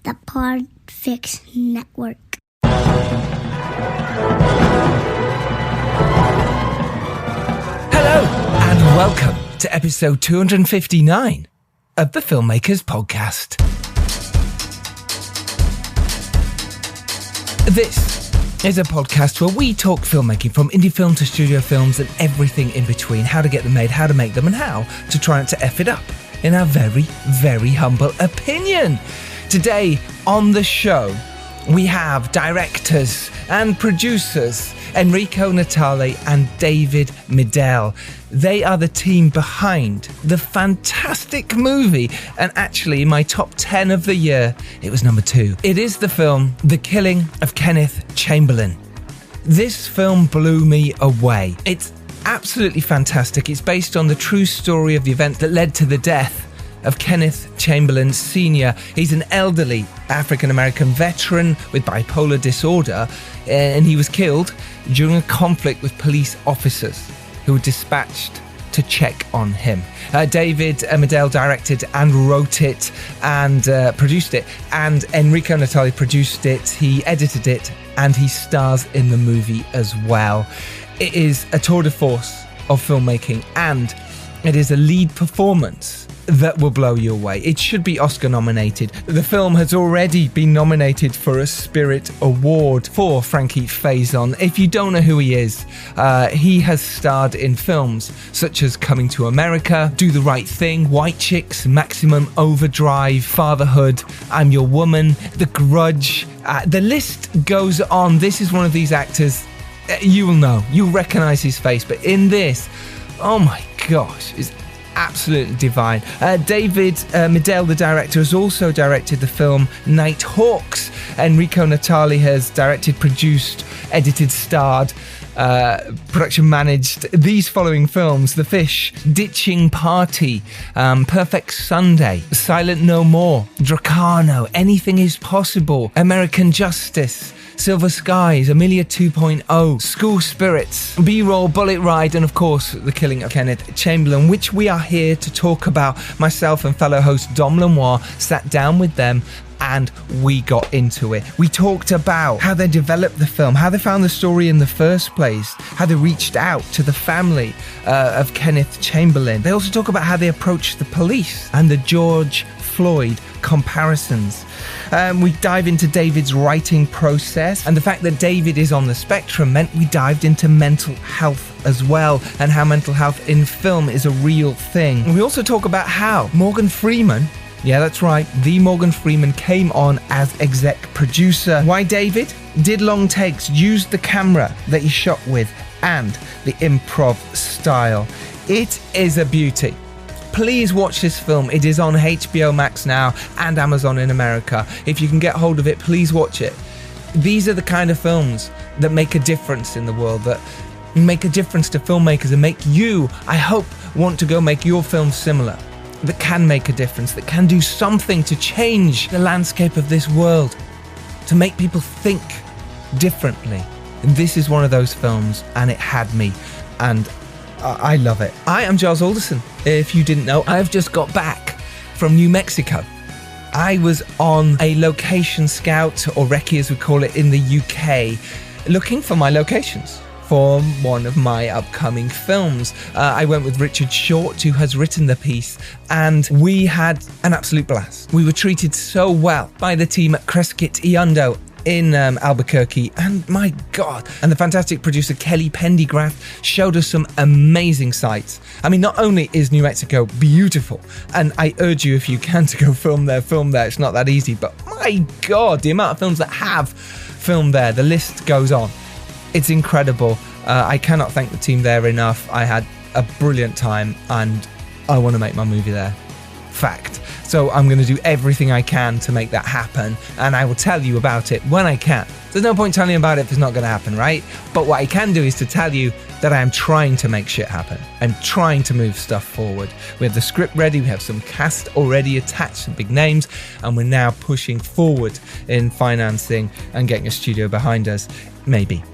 the Podfix Network. Hello, and welcome to episode 259 of the Filmmakers podcast. This is a podcast where we talk filmmaking, from indie film to studio films and everything in between, how to get them made, how to make them, and how to try not to F it up, in our very, very humble opinion. Today on the show, we have directors and producers Enrico Natale and David Midell. They are the team behind the fantastic movie, and actually in my top 10 of the year, it was number 2. It is the film The Killing of Kenneth Chamberlain. This film blew me away. It's absolutely fantastic. It's based on the true story of the events that led to the death of Kenneth Chamberlain Sr. He's an elderly African-American veteran with bipolar disorder, and he was killed during a conflict with police officers who were dispatched to check on him. David Midell directed and wrote it and produced it, and Enrico Natale produced it, he edited it, and he stars in the movie as well. It is a tour de force of filmmaking, and it is a lead performance that will blow you away. It should be Oscar nominated. The film has already been nominated for a Spirit Award for Frankie Faison. If you don't know who he is, he has starred in films such as Coming to America, Do the Right Thing, White Chicks, Maximum Overdrive, Fatherhood, I'm Your Woman, The Grudge. The list goes on. This is one of these actors, you will know, you'll recognize his face, but in this, oh my gosh, it's absolutely divine. David Midell, the director, has also directed the film Night Hawks. Enrico Natale has directed, produced, edited, starred, production managed these following films: The Fish, Ditching Party, Perfect Sunday, Silent No More, Dracano, Anything Is Possible, American Justice, Silver Skies, Amelia 2.0, School Spirits, B-Roll, Bullet Ride, and of course, The Killing of Kenneth Chamberlain, which we are here to talk about. Myself and fellow host Dom Lenoir sat down with them and we got into it. We talked about how they developed the film, how they found the story in the first place, how they reached out to the family of Kenneth Chamberlain. They also talk about how they approached the police and the George Floyd comparisons. We dive into David's writing process, and the fact that David is on the spectrum meant we dived into mental health as well, and how mental health in film is a real thing. We also talk about how Morgan Freeman, yeah, that's right, the Morgan Freeman, came on as exec producer, why David did long takes, used the camera that he shot with, and the improv style. It is a beauty. Please watch this film. It is on HBO Max now and Amazon in America. If you can get hold of it, please watch it. These are the kind of films that make a difference in the world, that make a difference to filmmakers and make you, I hope, want to go make your film similar. That can make a difference, that can do something to change the landscape of this world, to make people think differently. And this is one of those films, and it had me, and I love it. I am Giles Alderson. If you didn't know, I've just got back from New Mexico. I was on a location scout, or recce as we call it in the UK, looking for my locations for one of my upcoming films. I went with Richard Short, who has written the piece, and we had an absolute blast. We were treated so well by the team at Crescit Iondo in Albuquerque, and my God, and the fantastic producer Kelly Pendergraft showed us some amazing sights. I mean, not only is New Mexico beautiful, and I urge you, if you can, to go film there. It's not that easy, but my God, the amount of films that have filmed there, the list goes on. It's incredible. I cannot thank the team there enough. I had a brilliant time, and I want to make my movie there. Fact. So I'm going to do everything I can to make that happen, and I will tell you about it when I can. There's no point telling you about it if it's not going to happen, right? But what I can do is to tell you that I am trying to make shit happen. I'm trying to move stuff forward. We have the script ready, we have some cast already attached, some big names, and we're now pushing forward in financing and getting a studio behind us. Maybe.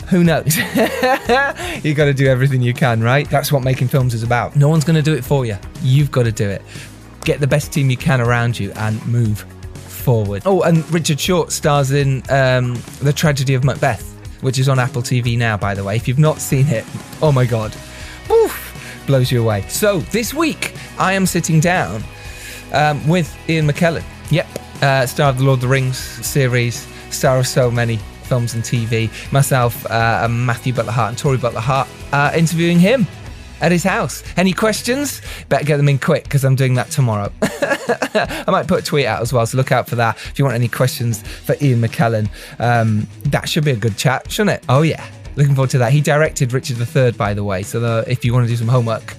Who knows? You got to do everything you can, right? That's what making films is about. No one's going to do it for you. You've got to do it. Get the best team you can around you and move forward. Oh, and Richard Short stars in The Tragedy of Macbeth, which is on Apple TV now, by the way. If you've not seen it, oh my God, oof, blows you away. So this week, I am sitting down with Ian McKellen. Yep, star of the Lord of the Rings series, star of so many films and TV. Myself, Matthew Butler Hart and Tori Butler Hart, interviewing him at his house. Any questions? Better get them in quick, because I'm doing that tomorrow. I might put a tweet out as well, so look out for that. If you want any questions for Ian McKellen, that should be a good chat, shouldn't it? Oh yeah, looking forward to that. He directed Richard III, by the way, so if you want to do some homework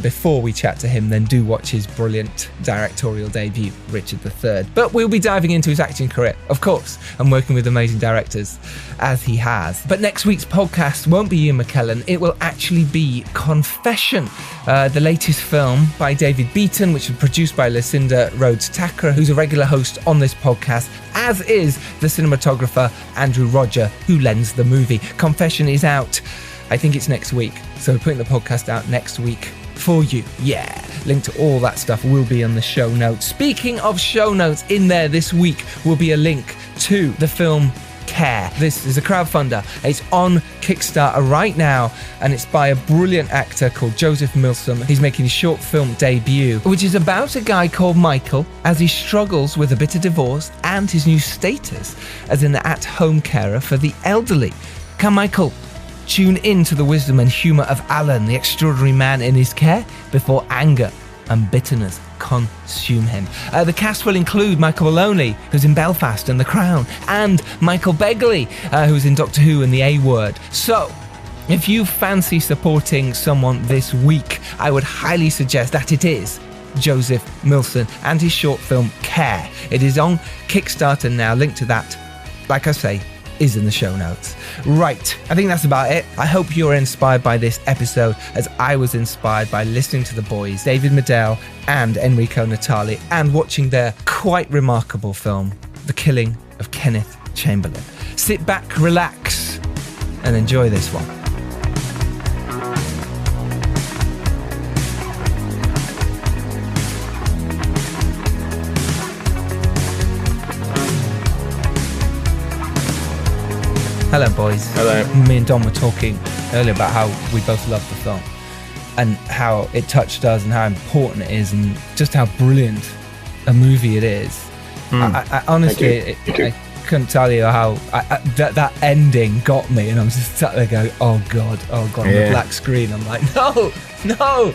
before we chat to him, then do watch his brilliant directorial debut, Richard III. But we'll be diving into his acting career, of course, and working with amazing directors, as he has. But next week's podcast won't be Ian McKellen, it will actually be Confession, the latest film by David Beaton, which was produced by Lucinda Rhodes-Tacker, who's a regular host on this podcast, as is the cinematographer Andrew Roger, who lends the movie. Confession is out, I think it's next week, so we're putting the podcast out next week for you. Yeah, link to all that stuff will be on the show notes. Speaking of show notes, in there this week will be a link to the film Care. This is a crowdfunder. It's on Kickstarter right now, and it's by a brilliant actor called Joseph Milsom. He's making his short film debut, which is about a guy called Michael as he struggles with a bitter divorce and his new status as an at-home carer for the elderly. Can Michael tune in to the wisdom and humour of Alan, the extraordinary man in his care, before anger and bitterness consume him? The cast will include Michael Maloney, who's in Belfast and The Crown, and Michael Begley, who's in Doctor Who and The A Word. So, if you fancy supporting someone this week, I would highly suggest that it is Joseph Milson and his short film Care. It is on Kickstarter now. Link to that, like I say, is in the show notes. Right, I think that's about it. I hope you're inspired by this episode as I was inspired by listening to the boys, David Midell and Enrico Natale, and watching their quite remarkable film, The Killing of Kenneth Chamberlain. Sit back, relax, and enjoy this one. Hello, boys. Hello. Me and Don were talking earlier about how we both love the film and how it touched us and how important it is and just how brilliant a movie it is. I honestly, I couldn't tell you how that ending got me, and I was just sat there going, oh God, on the black screen. I'm like, no.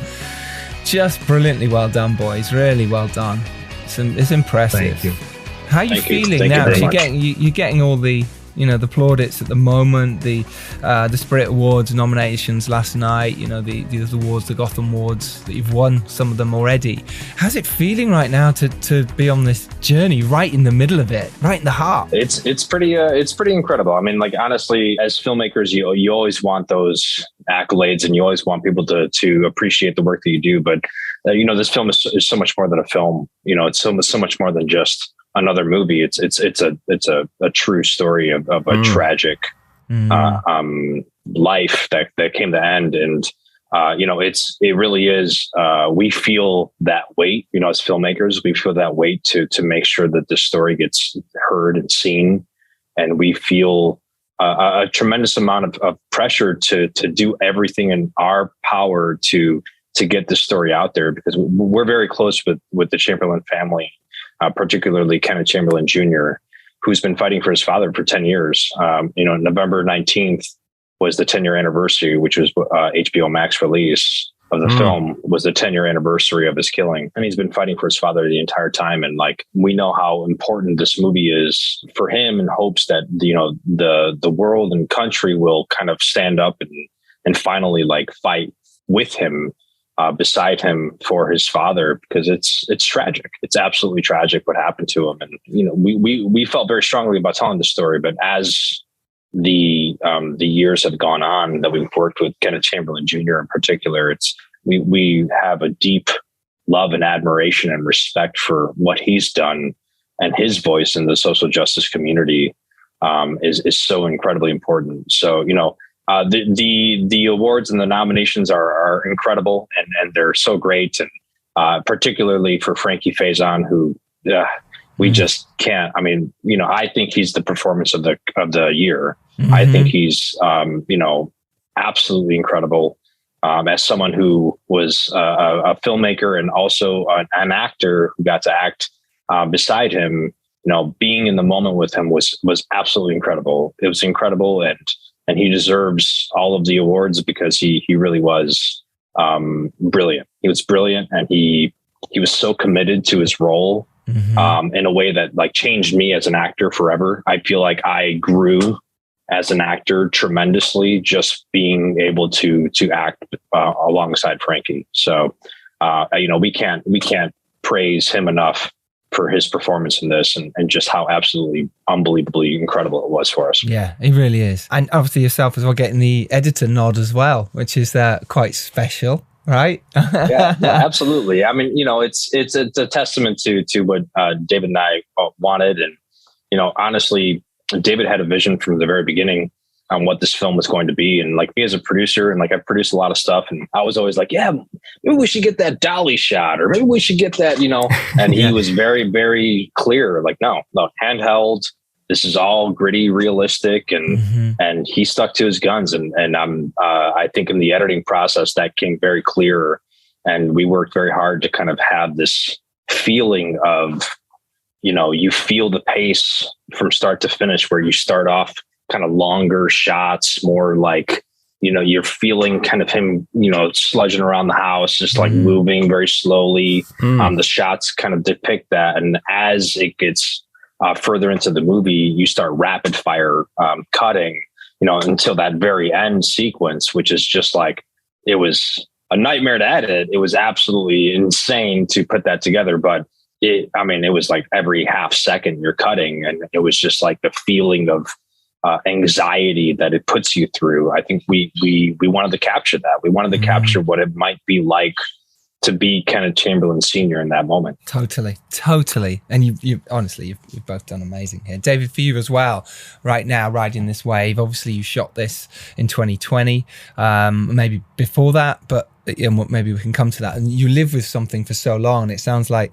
Just brilliantly well done, boys. Really well done. It's impressive. Thank you. How are you feeling now? You're getting all the the plaudits at the moment, the Spirit Awards nominations last night, the awards, the Gotham Awards that you've won, some of them already. How's it feeling right now to be on this journey, right in the middle of it, right in the heart? It's pretty incredible. I mean, like, honestly, as filmmakers, you always want those accolades and you always want people to appreciate the work that you do. But this film is so much more than a film. It's so much more than just another movie. It's a true story of a tragic life that came to end, and it really is. We feel that weight, as filmmakers. We feel that weight to make sure that the story gets heard and seen, and we feel a tremendous amount of pressure to do everything in our power to get the story out there, because we're very close with the Chamberlain family. Particularly Kenneth Chamberlain Jr., who's been fighting for his father for 10 years. November 19th was the 10-year anniversary, which was HBO Max release of the film, was the 10-year anniversary of his killing. And he's been fighting for his father the entire time. And we know how important this movie is for him, in hopes that, the world and country will kind of stand up and finally fight with him. Beside him for his father, because it's tragic. It's absolutely tragic what happened to him. And, we felt very strongly about telling the story, but as the years have gone on that we've worked with Kenneth Chamberlain Jr. in particular, we have a deep love and admiration and respect for what he's done, and his voice in the social justice community is so incredibly important. So, the awards and the nominations are incredible, and they're so great. And particularly for Frankie Faison, who We just can't. I mean, I think he's the performance of the year. I think he's, absolutely incredible. As someone who was a filmmaker and also an actor who got to act beside him, being in the moment with him was absolutely incredible. It was incredible, and he deserves all of the awards because he really was brilliant. He was brilliant, and he was so committed to his role in a way that like changed me as an actor forever. I feel like I grew as an actor tremendously just being able to act alongside Frankie. So, we can't praise him enough for his performance in this and just how absolutely unbelievably incredible it was for us. Yeah, it really is. And obviously yourself as well, getting the editor nod as well, which is quite special, right? yeah, absolutely. I mean, it's a testament to what David and I wanted. And, honestly, David had a vision from the very beginning on what this film was going to be. And like me as a producer, and like I produced a lot of stuff, and I was always like, yeah, maybe we should get that dolly shot, or maybe we should get that, and he was very, very clear. Like, no, handheld, this is all gritty, realistic. And he stuck to his guns. And I think in the editing process that came very clear. And we worked very hard to kind of have this feeling of, you feel the pace from start to finish, where you start off kind of longer shots, more like, you're feeling kind of him, sludging around the house, just like moving very slowly. The shots kind of depict that. And as it gets further into the movie, you start rapid fire cutting, until that very end sequence, which is just like, it was a nightmare to edit. It was absolutely insane to put that together. But it was like every half second you're cutting, and it was just like the feeling of anxiety that it puts you through. I think we wanted to capture that. We wanted to capture what it might be like to be Kenneth Chamberlain Sr. in that moment. Totally. And you honestly, you've both done amazing here. David, for you as well, right now, riding this wave, obviously you shot this in 2020, maybe before that, but maybe we can come to that. And you live with something for so long, and it sounds like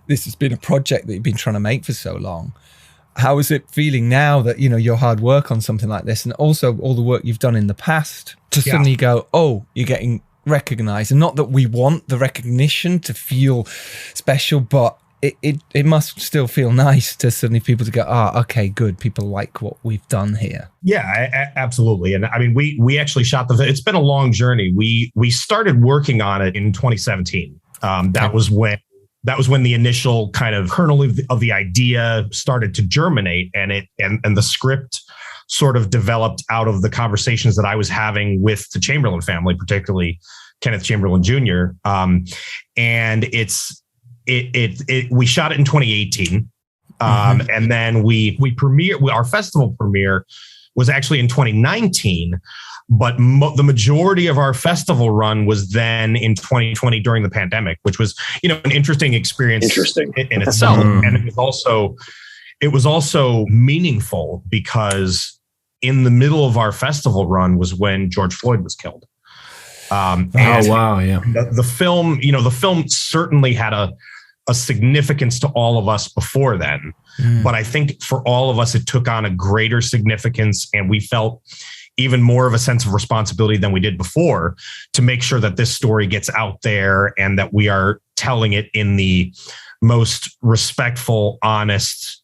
this has been a project that you've been trying to make for so long. How is it feeling now that, your hard work on something like this, and also all the work you've done in the past, to suddenly go, oh, you're getting recognized? And not that we want the recognition to feel special, but it must still feel nice to suddenly people to go, okay, good, people like what we've done here. Yeah, absolutely. And I mean, we actually shot it's been a long journey. We started working on it in 2017. That was when the initial kind of kernel of the idea started to germinate, and the script sort of developed out of the conversations that I was having with the Chamberlain family, particularly Kenneth Chamberlain Jr. And we shot it in 2018. And then our festival premiere was actually in 2019, but the majority of our festival run was then in 2020 during the pandemic, which was, an interesting experience in itself. And it was also meaningful because in the middle of our festival run was when George Floyd was killed. The film certainly had a significance to all of us before then. But I think for all of us, it took on a greater significance, and we felt even more of a sense of responsibility than we did before to make sure that this story gets out there and that we are telling it in the most respectful, honest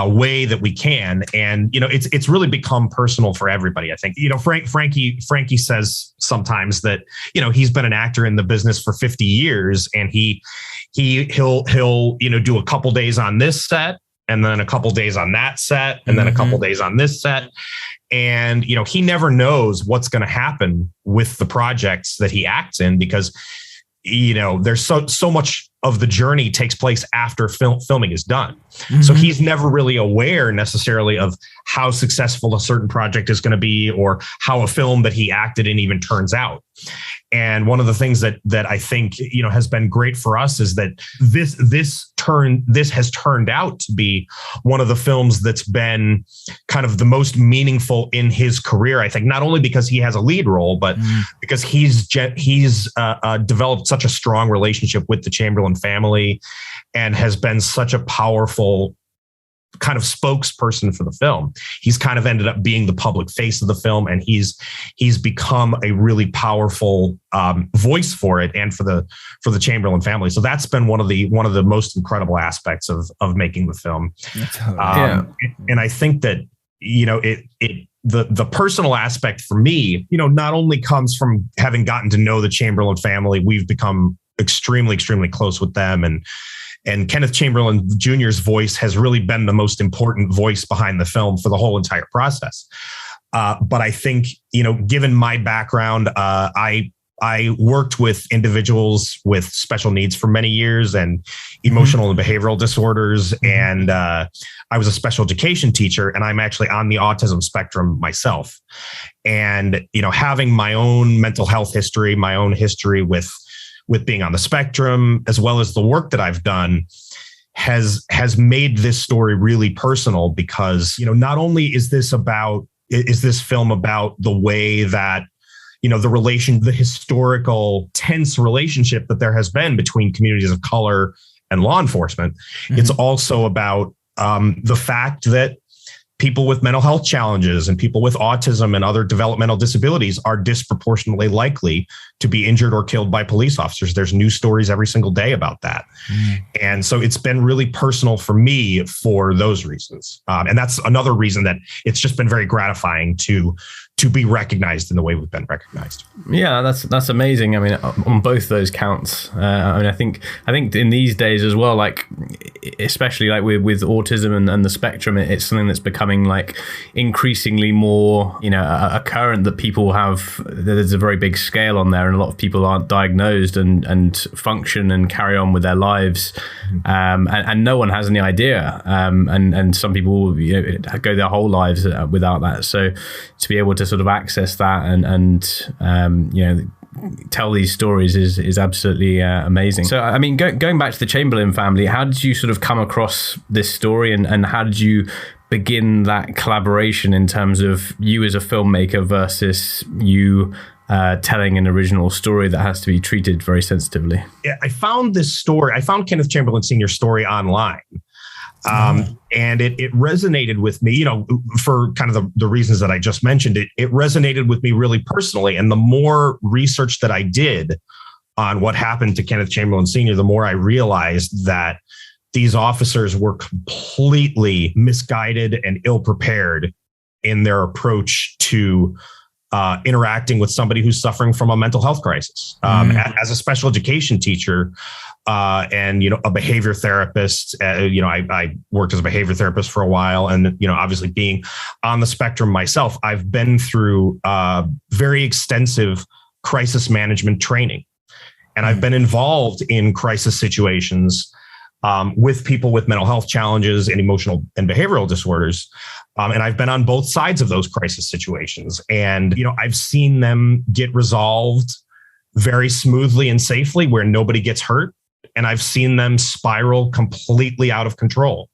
way that we can. And, it's really become personal for everybody. I think, Frankie says sometimes that, he's been an actor in the business for 50 years, and he'll do a couple days on this set, and then a couple days on that set, and then a couple days on this set. And, he never knows what's going to happen with the projects that he acts in, because, there's so much of the journey takes place after filming is done. So he's never really aware necessarily of how successful a certain project is going to be, or how a film that he acted in even turns out. And one of the things that I think, has been great for us is that this has turned out to be one of the films that's been kind of the most meaningful in his career. I think not only because he has a lead role, but because he's developed such a strong relationship with the Chamberlain family and has been such a powerful kind of spokesperson for the film. He's kind of ended up being the public face of the film, and he's become a really powerful voice for it and for the Chamberlain family. So that's been one of the most incredible aspects of making the film. And I think that the personal aspect for me, not only comes from having gotten to know the Chamberlain family. We've become extremely, extremely close with them, and Kenneth Chamberlain Jr.'s voice has really been the most important voice behind the film for the whole entire process. But I think, given my background, I worked with individuals with special needs for many years and emotional and behavioral disorders. And I was a special education teacher, and I'm actually on the autism spectrum myself. And, having my own mental health history, my own history with being on the spectrum, as well as the work that I've done, has made this story really personal, because, not only is this film about the way that, the historical tense relationship that there has been between communities of color and law enforcement. It's also about the fact that people with mental health challenges and people with autism and other developmental disabilities are disproportionately likely to be injured or killed by police officers. There's news stories every single day about that. And so it's been really personal for me for those reasons. And that's another reason that it's just been very gratifying to be recognized in the way we've been recognized. Yeah, that's amazing. I mean, on both those counts. I think in these days as well, like especially like with autism and the spectrum, it's something that's becoming like increasingly more, a current that people have. There's a very big scale on there, and a lot of people aren't diagnosed and function and carry on with their lives, and no one has any idea. And some people go their whole lives without that. So to be able to sort of access that and tell these stories is absolutely amazing. So, I mean, going back to the Chamberlain family, how did you sort of come across this story, and how did you begin that collaboration in terms of you as a filmmaker versus you telling an original story that has to be treated very sensitively? Yeah, I found Kenneth Chamberlain Sr.'s story online. And it resonated with me, for kind of the reasons that I just mentioned. It resonated with me really personally. And the more research that I did on what happened to Kenneth Chamberlain Sr., the more I realized that these officers were completely misguided and ill-prepared in their approach to interacting with somebody who's suffering from a mental health crisis. As a special education teacher, and, a behavior therapist, I worked as a behavior therapist for a while. And, obviously being on the spectrum myself, I've been through very extensive crisis management training. And I've been involved in crisis situations with people with mental health challenges and emotional and behavioral disorders. And I've been on both sides of those crisis situations. And, I've seen them get resolved very smoothly and safely where nobody gets hurt. And I've seen them spiral completely out of control.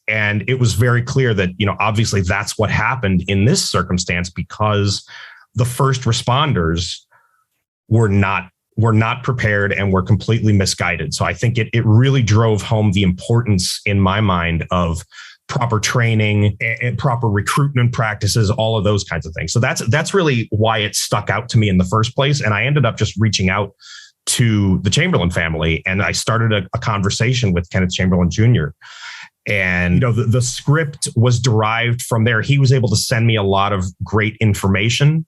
And it was very clear that, obviously that's what happened in this circumstance, because the first responders were not prepared and were completely misguided. So I think it really drove home the importance in my mind of proper training and proper recruitment practices, all of those kinds of things. So that's really why it stuck out to me in the first place. And I ended up just reaching out to the Chamberlain family, and I started a conversation with Kenneth Chamberlain Jr. And the script was derived from there. He was able to send me a lot of great information,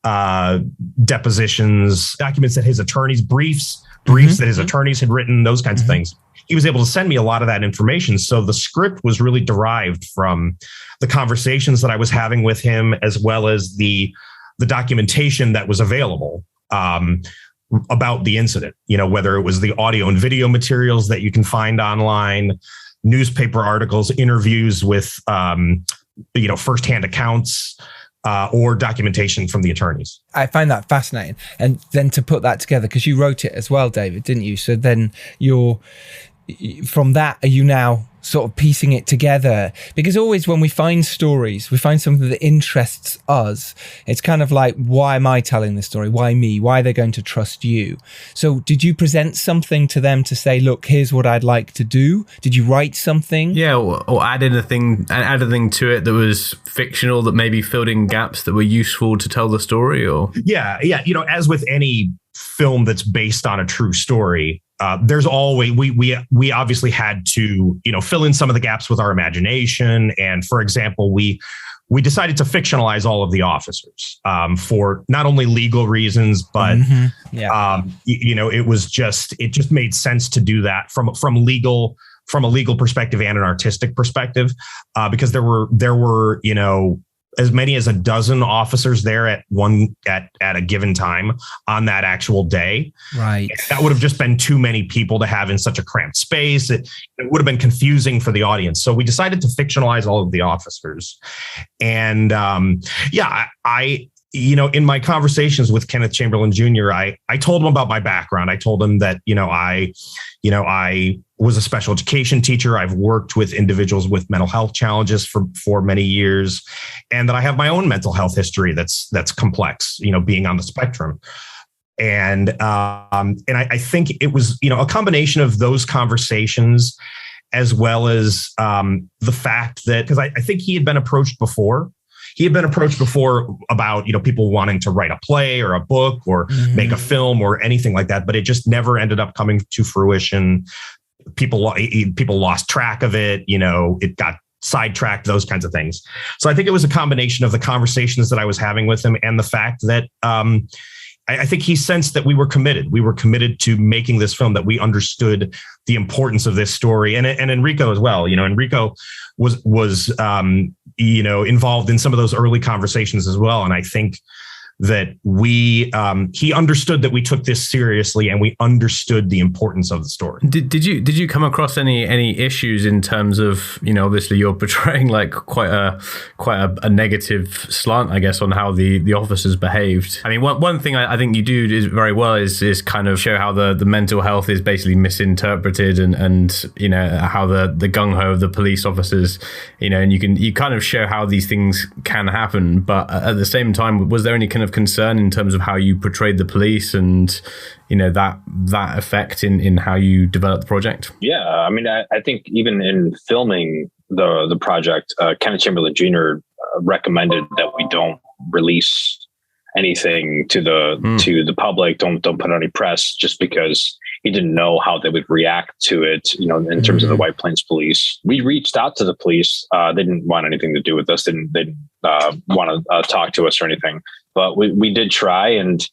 depositions, documents that his attorneys, briefs that his attorneys had written, those kinds of things. He was able to send me a lot of that information. So the script was really derived from the conversations that I was having with him, as well as the documentation that was available about the incident, whether it was the audio and video materials that you can find online, newspaper articles, interviews with, firsthand accounts, or documentation from the attorneys. I find that fascinating. And then to put that together, because you wrote it as well, David, didn't you? So then from that, are you now sort of piecing it together? Because always when we find stories, we find something that interests us. It's kind of like, why am I telling this story? Why me? Why are they going to trust you? So did you present something to them to say, look, here's what I'd like to do? Did you write something? Yeah, or add a thing to it that was fictional, that maybe filled in gaps that were useful to tell the story? Or Yeah. As with any film that's based on a true story, there's always we obviously had to fill in some of the gaps with our imagination. And for example, we decided to fictionalize all of the officers for not only legal reasons, but it just made sense to do that from a legal perspective and an artistic perspective, because there were as many as a dozen officers there at a given time on that actual day. Right. And that would have just been too many people to have in such a cramped space. It would have been confusing for the audience. So we decided to fictionalize all of the officers. And in my conversations with Kenneth Chamberlain Jr., I told him about my background. I told him that, I was a special education teacher. I've worked with individuals with mental health challenges for many years, and that I have my own mental health history that's complex, being on the spectrum. And I think it was, a combination of those conversations, as well as the fact that, because I think he had been approached before. He had been approached before about, people wanting to write a play or a book or make a film or anything like that, but it just never ended up coming to fruition. People lost track of it. It got sidetracked, those kinds of things. So I think it was a combination of the conversations that I was having with him and the fact that I think he sensed that we were committed. We were committed to making this film, that we understood the importance of this story, and Enrico as well. Enrico was involved in some of those early conversations as well, and I think that he understood that we took this seriously, and we understood the importance of the story. Did you come across any issues in terms of, obviously you're portraying like quite a negative slant, I guess, on how the officers behaved. I mean, one thing I think you do is very well is kind of show how the mental health is basically misinterpreted, and how the gung-ho of the police officers, and you kind of show how these things can happen. But at the same time, was there any kind of concern in terms of how you portrayed the police and that effect in how you developed the project? Yeah, I mean, I think even in filming the project, Kenneth Chamberlain Jr. Recommended that we don't release anything to the public, don't put on any press, just because he didn't know how they would react to it, in terms of the White Plains Police. We reached out to the police. They didn't want anything to do with us. They didn't want to talk to us or anything. But we did try, and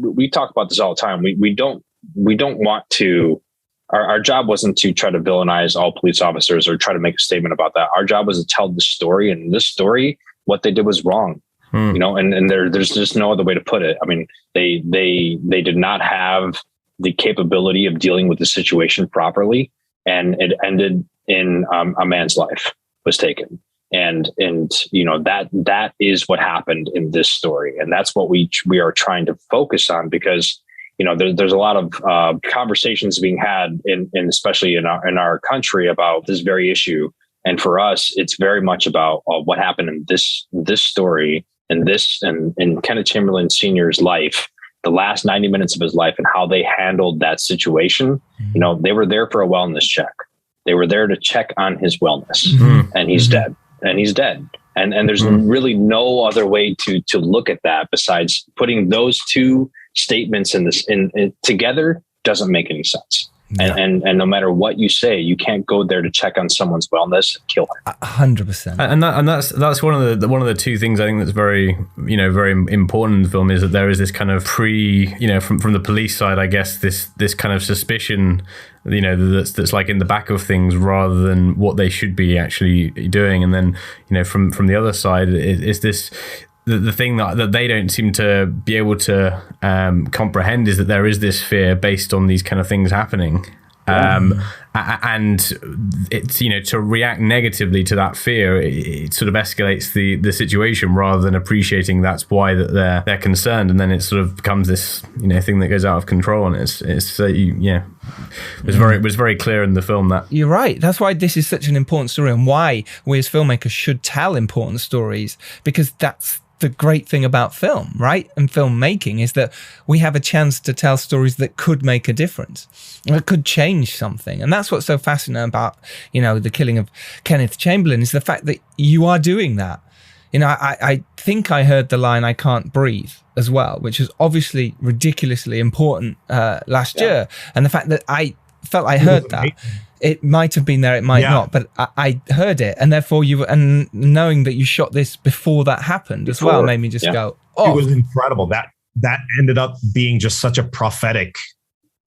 we talk about this all the time. We don't want to. Our job wasn't to try to villainize all police officers or try to make a statement about that. Our job was to tell the story, and this story, what they did was wrong. And there's just no other way to put it. I mean, they did not have the capability of dealing with the situation properly, and it ended in a man's life was taken. And that is what happened in this story. And that's what we are trying to focus on, because, there's a lot of conversations being had in especially in our country about this very issue. And for us, it's very much about what happened in this story and in Kenneth Chamberlain Sr.'s life, the last 90 minutes of his life, and how they handled that situation. They were there for a wellness check. They were there to check on his wellness, and he's dead. And he's dead. And there's really no other way to look at that besides putting those two statements in together doesn't make any sense. Yeah. And no matter what you say, you can't go there to check on someone's wellness and kill him. 100%. And that's one of the two things I think that's very very important in the film, is that there is this kind of from the police side, I guess, this kind of suspicion, that's like in the back of things rather than what they should be actually doing. And then from the other side, it's this. The thing that they don't seem to be able to comprehend is that there is this fear based on these kind of things happening. And it's, you know, to react negatively to that fear, it sort of escalates the situation rather than appreciating that's why that they're concerned, and then it sort of becomes this, you know, thing that goes out of control. And it was very clear in the film that you're right. That's why this is such an important story, and why we as filmmakers should tell important stories, because that's the great thing about film, right? And filmmaking is that we have a chance to tell stories that could make a difference, that could change something. And that's what's so fascinating about, you know, the killing of Kenneth Chamberlain, is the fact that you are doing that. You know, I think I heard the line, "I can't breathe," as well, which is obviously ridiculously important last year. And the fact that I felt I heard that, it might have been there, it might not, but I heard it, and therefore and knowing that you shot this before that happened as well made me just go, "Oh, it was incredible." That ended up being just such a prophetic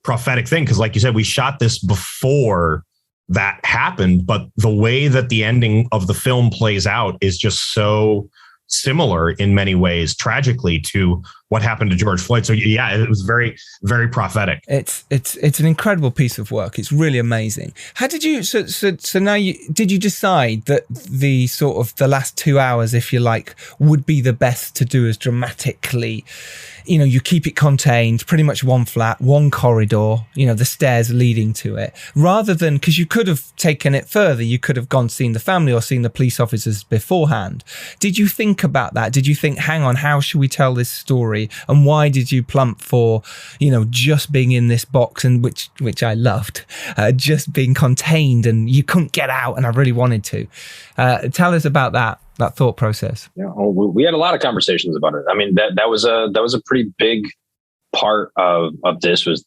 thing, because, like you said, we shot this before that happened, but the way that the ending of the film plays out is just so similar in many ways, tragically, to what happened to George Floyd. So yeah, it was very, very prophetic. It's an incredible piece of work. It's really amazing. How did you, so now did you decide that the sort of the last 2 hours, if you like, would be the best to do as dramatically? You know, you keep it contained, pretty much one flat, one corridor, you know, the stairs leading to it, rather than, because you could have taken it further. You could have seen the family or seen the police officers beforehand. Did you think about that? Did you think, hang on, how should we tell this story? And why did you plump for, you know, just being in this box, and which I loved, just being contained, and you couldn't get out, and I really wanted to. Tell us about that thought process. Yeah, we had a lot of conversations about it. I mean, that was a pretty big part of this, was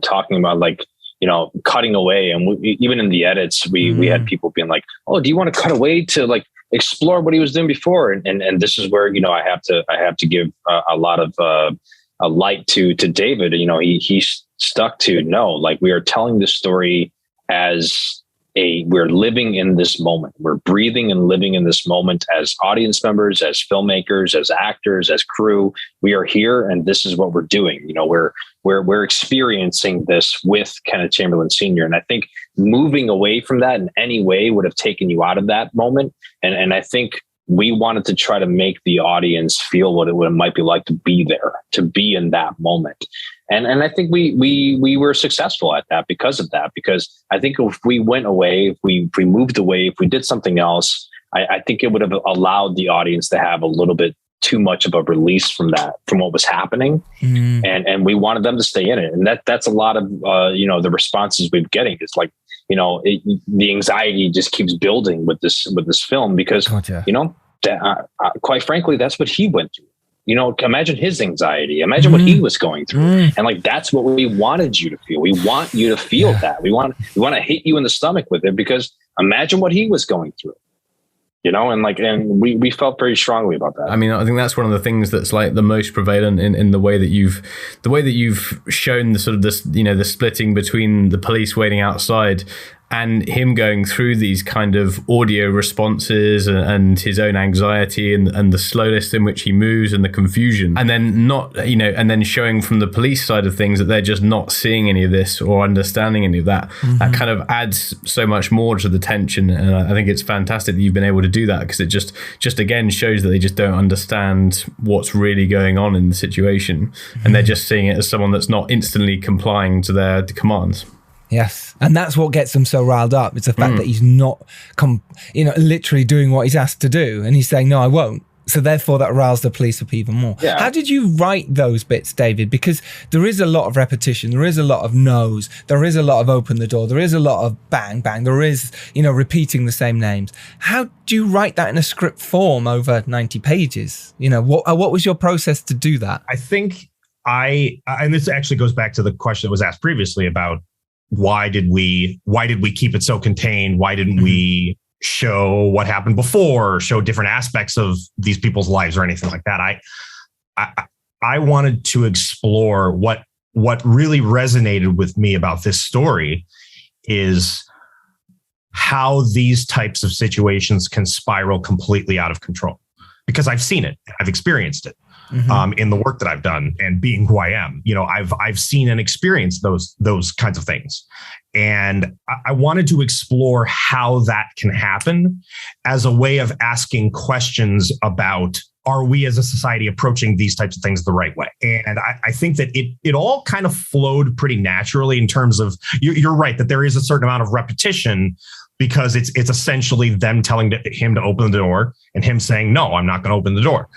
talking about, like, you know, cutting away. And even in the edits, we had people being like, "Oh, do you want to cut away to, like, explore what he was doing before?" And this is where, you know, I have to give a lot of a light to David. You know, he stuck to, no, like, we are telling this story as we're living in this moment. We're breathing and living in this moment as audience members, as filmmakers, as actors, as crew. We are here, and this is what we're doing. You know, we're experiencing this with Kenneth Chamberlain Sr. And I think moving away from that in any way would have taken you out of that moment. And I think we wanted to try to make the audience feel what it might be like to be there, to be in that moment. And I think we were successful at that because I think if we went away, if we moved away, if we did something else, I think it would have allowed the audience to have a little bit too much of a release from what was happening. And we wanted them to stay in it. And that's a lot of, you know, the responses we're getting. It's like, you know, the anxiety just keeps building with this film, because, you know, quite frankly, that's what he went through. You know, imagine his anxiety. Imagine what he was going through. And, like, that's what we wanted you to feel. We want you to feel that. We want to hit you in the stomach with it, because imagine what he was going through. You know, and we felt very strongly about that. I mean, I think that's one of the things that's, like, the most prevalent in the way that you've shown the sort of this, you know, the splitting between the police waiting outside and him going through these kind of audio responses and his own anxiety and the slowness in which he moves and the confusion, and then and then showing from the police side of things that they're just not seeing any of this or understanding any of that. That kind of adds so much more to the tension, and I think it's fantastic that you've been able to do that, because it just again shows that they just don't understand what's really going on in the situation, and they're just seeing it as someone that's not instantly complying to their commands. Yes. And that's what gets them so riled up. It's the fact that he's not, literally doing what he's asked to do. And he's saying, "No, I won't." So therefore that riles the police up even more. Yeah. How did you write those bits, David? Because there is a lot of repetition. There is a lot of no's. There is a lot of open the door. There is a lot of bang, bang. There is, you know, repeating the same names. How do you write that in a script form over 90 pages? You know, what was your process to do that? I think and this actually goes back to the question that was asked previously about, why did we keep it so contained? Why didn't we show what happened before, or show different aspects of these people's lives or anything like that? I wanted to explore what really resonated with me about this story is how these types of situations can spiral completely out of control, because I've seen it, I've experienced it. in the work that I've done and being who I am. You know, I've seen and experienced those kinds of things. And I wanted to explore how that can happen as a way of asking questions about, are we as a society approaching these types of things the right way? And I think that it all kind of flowed pretty naturally in terms of, you're right, that there is a certain amount of repetition, because it's essentially them telling him to open the door and him saying, no, I'm not going to open the door.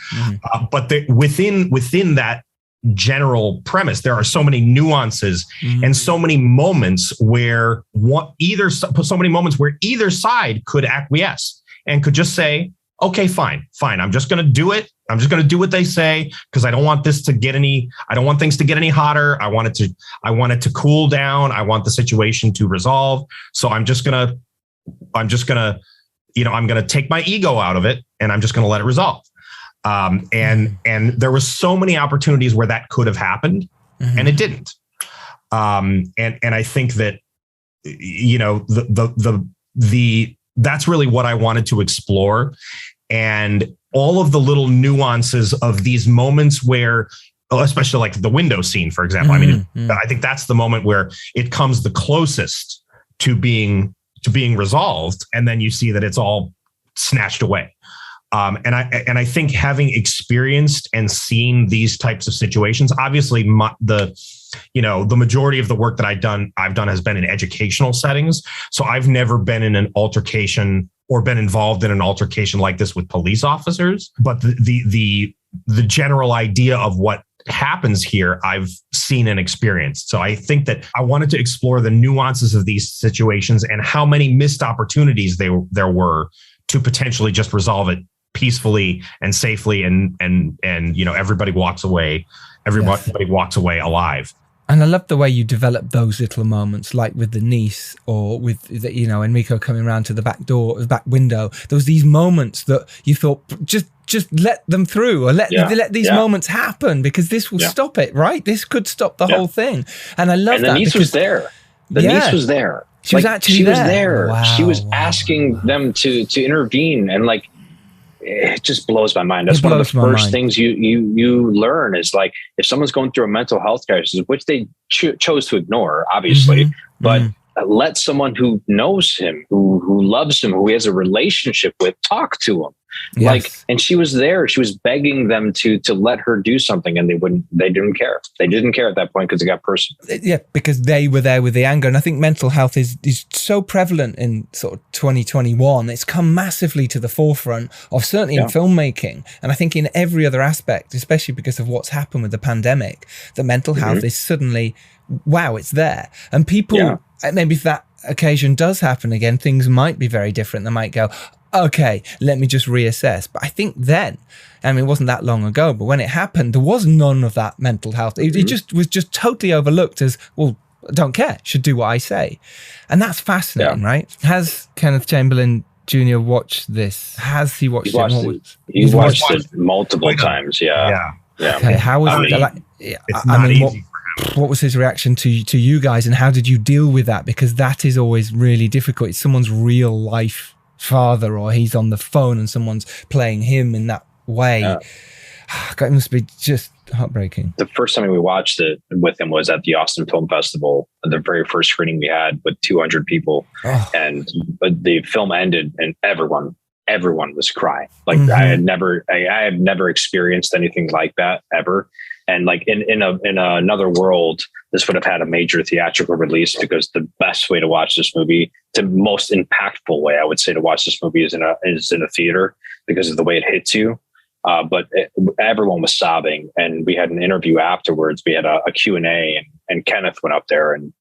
But within that general premise, there are so many nuances and so many moments where either side could acquiesce and could just say, okay, fine. I'm just going to do it. I'm just going to do what they say, because I don't want things to get any hotter. I want it to cool down. I want the situation to resolve. So I'm just going to take my ego out of it, and I'm just going to let it resolve. And there was so many opportunities where that could have happened, and it didn't. And I think that, you know, that's really what I wanted to explore, and all of the little nuances of these moments where, especially like the window scene, for example. I mean, I think that's the moment where it comes the closest to being resolved, and then you see that it's all snatched away. And I think having experienced and seen these types of situations, obviously the majority of the work that I've done has been in educational settings. So I've never been in an altercation or been involved in an altercation like this with police officers. But the general idea of what happens here, I've seen and experienced. So I think that I wanted to explore the nuances of these situations and how many missed opportunities there were to potentially just resolve it peacefully and safely, and you know, everybody walks away alive. And I love the way you develop those little moments, like with the niece, or with Enrico coming around to the back window. There was these moments that you thought, just let them through, or let these moments happen, because this will stop it, right? This could stop the whole thing. And I love that. And the niece was there. The niece was there. She was actually there. Wow, she was asking them to intervene, and like, it just blows my mind. That's one of the first things you learn is, like, if someone's going through a mental health crisis, which they chose to ignore, obviously, but let someone who knows him, who loves him, who he has a relationship with, talk to him. Yes. Like, and she was there. She was begging them to let her do something, and they didn't care. They didn't care at that point because it got personal. Yeah, because they were there with the anger. And I think mental health is so prevalent in sort of 2021. It's come massively to the forefront of, certainly in filmmaking. And I think in every other aspect, especially because of what's happened with the pandemic, that mental health is suddenly, wow, it's there. And people, maybe if that occasion does happen again, things might be very different. They might go, okay, let me just reassess. But I think then, I mean, it wasn't that long ago, but when it happened, there was none of that mental health. It just was just totally overlooked as, well, I don't care, should do what I say. And that's fascinating, right? Has Kenneth Chamberlain Jr. watched this? Has he watched it? He's watched it multiple times, yeah. Okay, how was it? Like, it's not easy. What was his reaction to you guys, and how did you deal with that? Because that is always really difficult. It's someone's real life father, or he's on the phone and someone's playing him in that way. It must be just heartbreaking. The first time we watched it with him was at the Austin Film Festival, the very first screening we had with 200 people. And the film ended and everyone was crying. Like, I had never experienced anything like that ever. And like in another world, this would have had a major theatrical release, because the best way to watch this movie, the most impactful way I would say to watch this movie, is in a theater, because of the way it hits you. But everyone was sobbing, and we had an interview afterwards. We had a Q&A, and Kenneth went up there, and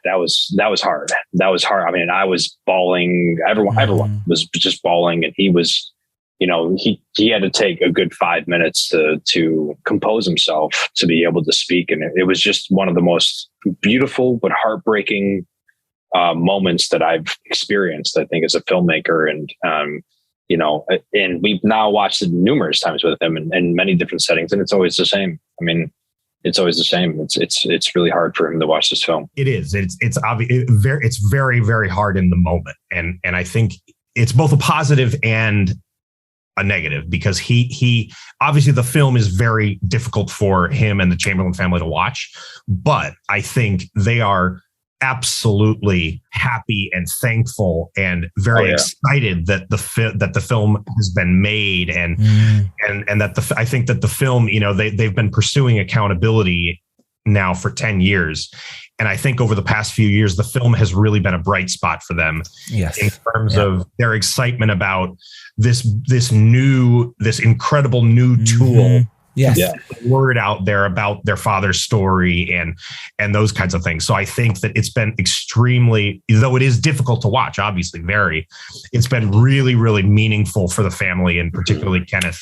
that was hard. That was hard. I mean, I was bawling. Everyone was just bawling, and he was, you know, he had to take a good 5 minutes to compose himself to be able to speak. And it was just one of the most beautiful but heartbreaking moments that I've experienced, I think, as a filmmaker. And, you know, and we've now watched it numerous times with him in many different settings, and it's always the same. I mean, it's always the same. It's really hard for him to watch this film. It is. It's obvious. It's very, very hard in the moment. And I think it's both a positive and a negative, because he obviously the film is very difficult for him and the Chamberlain family to watch, but I think they are absolutely happy and thankful and very excited that the film has been made, and that I think that the film, you know, they've been pursuing accountability now for 10 years. And I think over the past few years, the film has really been a bright spot for them in terms of their excitement about this incredible new tool. Word out there about their father's story and those kinds of things. So I think that it's been extremely, though it is difficult to watch, obviously it's been really, really meaningful for the family, and particularly Kenneth,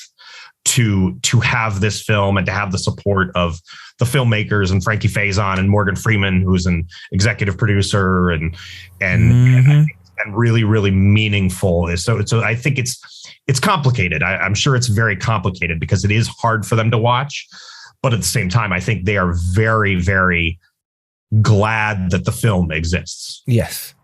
to have this film and to have the support of the filmmakers and Frankie Faison and Morgan Freeman, who's an executive producer, and really, really meaningful. So I think it's complicated. I'm sure it's very complicated because it is hard for them to watch, but at the same time, I think they are very, very glad that the film exists. Yes.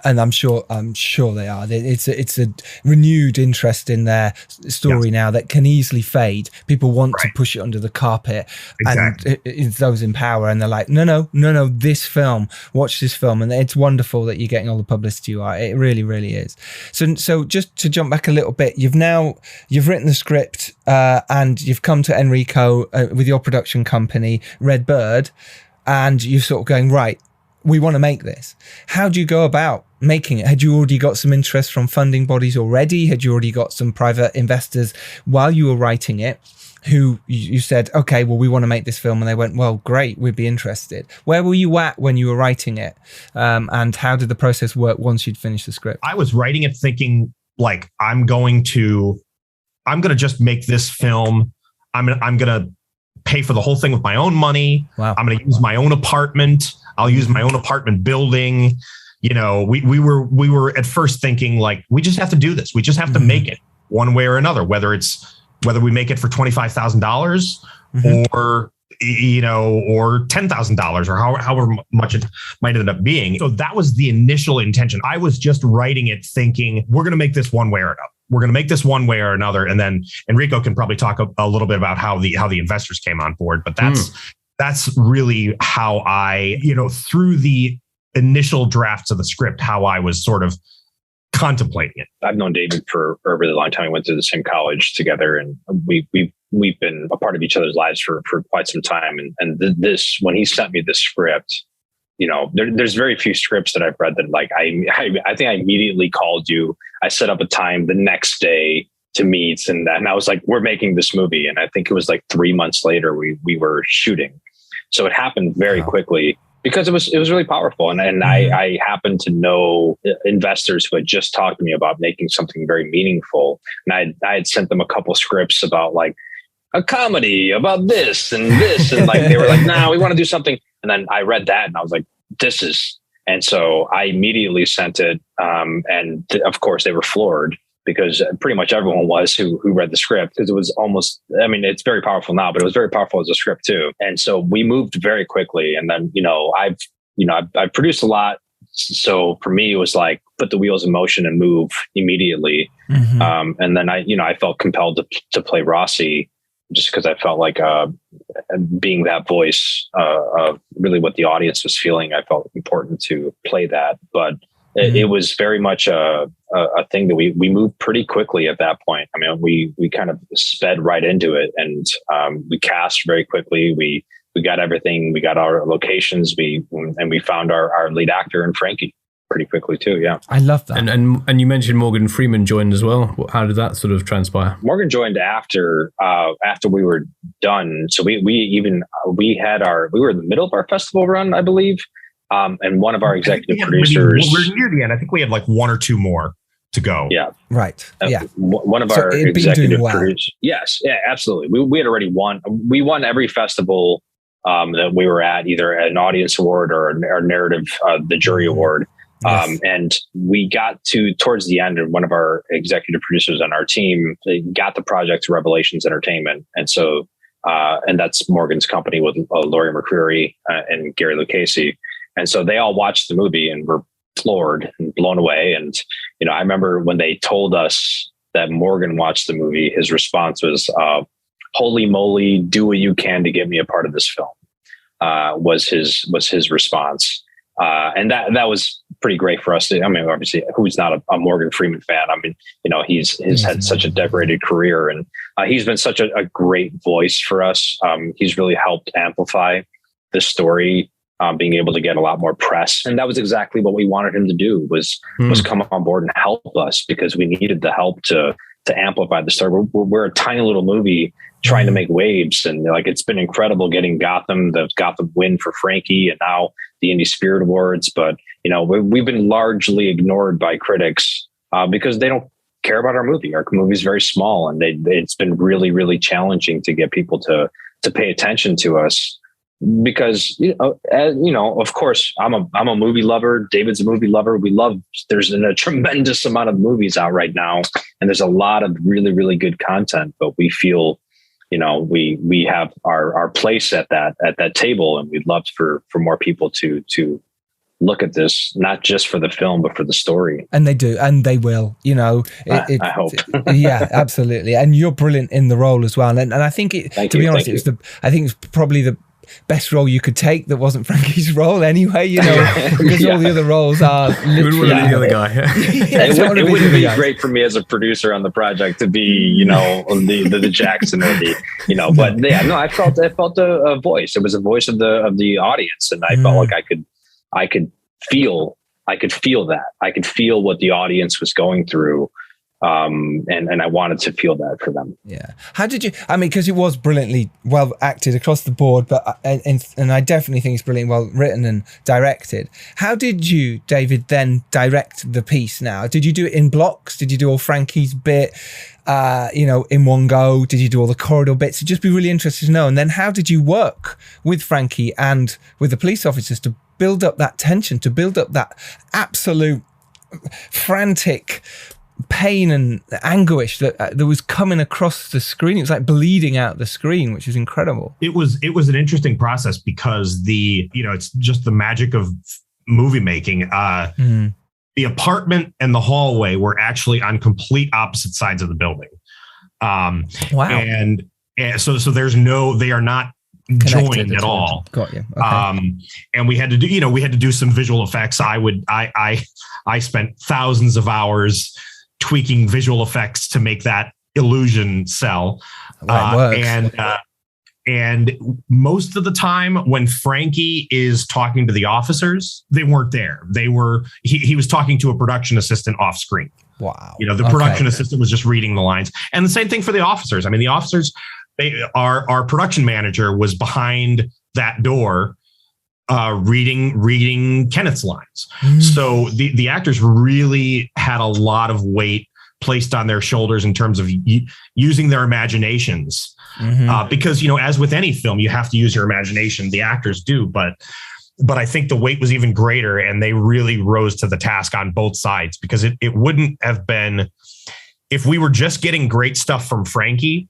And I'm sure they are. It's a renewed interest in their story now that can easily fade. People want to push it under the carpet, and it's those in power, and they're like, no, this film, watch this film, and it's wonderful that you're getting all the publicity you are. It really, really is. So just to jump back a little bit, you've written the script, and you've come to Enrico with your production company, Red Bird, and you're sort of going, right, we want to make this. How do you go about making it? Had you already got some interest from funding bodies already? Had you already got some private investors while you were writing it who you said, okay, well, we want to make this film, and they went, well, great, we'd be interested? Where were you at when you were writing it? And how did the process work once you'd finished the script? I was writing it thinking, like, I'm going to just make this film. I'm going to pay for the whole thing with my own money. Wow. I'm going to use my own apartment. I'll use my own apartment building. You know, we were at first thinking, like, we just have to do this. We just have to make it one way or another, whether we make it for $25,000 or, you know, or $10,000 or however much it might end up being. So that was the initial intention. I was just writing it thinking, we're going to make this one way or another. We're going to make this one way or another. And then Enrico can probably talk a little bit about how the investors came on board. But that's really how I, you know, through the initial drafts of the script, how I was sort of contemplating it. I've known David for a really long time. We went to the same college together, and we've been a part of each other's lives for quite some time. And this, when he sent me the script, you know, there's very few scripts that I've read that, like, I think I immediately called you. I set up a time the next day to meet, and I was like, we're making this movie. And I think it was like 3 months later we were shooting. So it happened very quickly because it was really powerful. And I happened to know investors who had just talked to me about making something very meaningful. And I had sent them a couple scripts about, like, a comedy about this and this. And, like, they were like, no, we want to do something. And then I read that and I was like, and so I immediately sent it. And of course they were floored, because pretty much everyone was who read the script, because it was almost, I mean, it's very powerful now, but it was very powerful as a script too. And so we moved very quickly. And then, I've produced a lot. So for me, it was like, put the wheels in motion and move immediately. And then I felt compelled to play Rossi, just because I felt like being that voice of really what the audience was feeling. I felt important to play that, but it was very much a thing that we moved pretty quickly at that point. I mean, we kind of sped right into it, and we cast very quickly. We got everything. We got our locations. We found our lead actor in Frankie pretty quickly too. Yeah, I love that. And you mentioned Morgan Freeman joined as well. How did that sort of transpire? Morgan joined after we were done. So we were in the middle of our festival run, I believe. And one of our executive producers, we're near the end. I think we had like one or two more to go. Yeah. Right. Yeah. One of our executive producers. Yes. Yeah, absolutely. We had already won. We won every festival that we were at, either an audience award or a narrative, the jury award. Yes. And we got towards the end, and one of our executive producers on our team, they got the project to Revelations Entertainment. And so, and that's Morgan's company with Laurie McCreary and Gary Lucchese. And so they all watched the movie and were floored and blown away. And, I remember when they told us that Morgan watched the movie, his response was, "Holy moly, do what you can to get me a part of this film." Was his response. And that was pretty great for us. I mean, obviously, who's not a Morgan Freeman fan? I mean, he's had such a decorated career, and he's been such a great voice for us. He's really helped amplify this story, being able to get a lot more press. And that was exactly what we wanted him to do, was come on board and help us, because we needed the help to amplify the story. We're a tiny little movie trying to make waves, and it's been incredible getting the Gotham win for Frankie, and now the Indie Spirit Awards. But we've been largely ignored by critics because they don't care about our movie. Our movie is very small, and it's been really, really challenging to get people to pay attention to us. Because of course, I'm a movie lover. David's a movie lover. There's a tremendous amount of movies out right now, and there's a lot of really, really good content. But we feel, we have our place at that table, and we'd love for more people to look at this, not just for the film, but for the story. And they do, and they will. I hope. Yeah, absolutely. And you're brilliant in the role as well. And I think to be honest, I think it's probably the best role you could take that wasn't Frankie's role anyway, because all the other roles are literally the other guy. It wouldn't be great for me as a producer on the project to be, the Jackson or but yeah, no, I felt a voice. It was a voice of the audience, and I felt like I could feel that. I could feel what the audience was going through. And I wanted to feel that for them. Yeah. How did you, because it was brilliantly well acted across the board, but and I definitely think it's brilliantly well written and directed. How did you, David, then direct the piece now? Did you do it in blocks? Did you do all Frankie's bit, in one go? Did you do all the corridor bits? It'd just be really interested to know. And then how did you work with Frankie and with the police officers to build up that tension, to build up that absolute frantic pain and anguish that was coming across the screen? It was like bleeding out the screen, which is incredible. It was an interesting process because it's just the magic of movie making. The apartment and the hallway were actually on complete opposite sides of the building. Wow. And so they are not joined at all. Got you. Okay. And we had to do some visual effects. I spent thousands of hours tweaking visual effects to make that illusion sell. And most of the time when Frankie is talking to the officers, they weren't there. He was talking to a production assistant off screen. Wow. The production assistant was just reading the lines. And the same thing for the officers. The officers, our production manager was behind that door reading Kenneth's lines. So the actors really had a lot of weight placed on their shoulders in terms of using their imaginations. Because, as with any film, you have to use your imagination. The actors do, but I think the weight was even greater, and they really rose to the task on both sides, because it wouldn't have been, if we were just getting great stuff from Frankie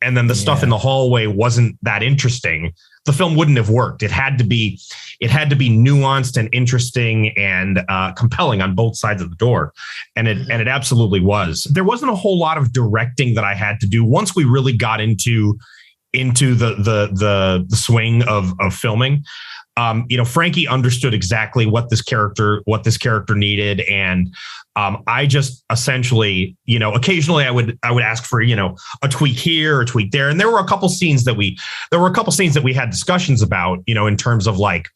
and then the stuff in the hallway wasn't that interesting, the film wouldn't have worked. It had to be nuanced and interesting and compelling on both sides of the door. And it absolutely was. There wasn't a whole lot of directing that I had to do once we really got into the swing of filming. Frankie understood exactly what this character needed. And I just essentially, occasionally I would ask for, a tweak here or a tweak there. And there were a couple scenes that we had discussions about, in terms of like,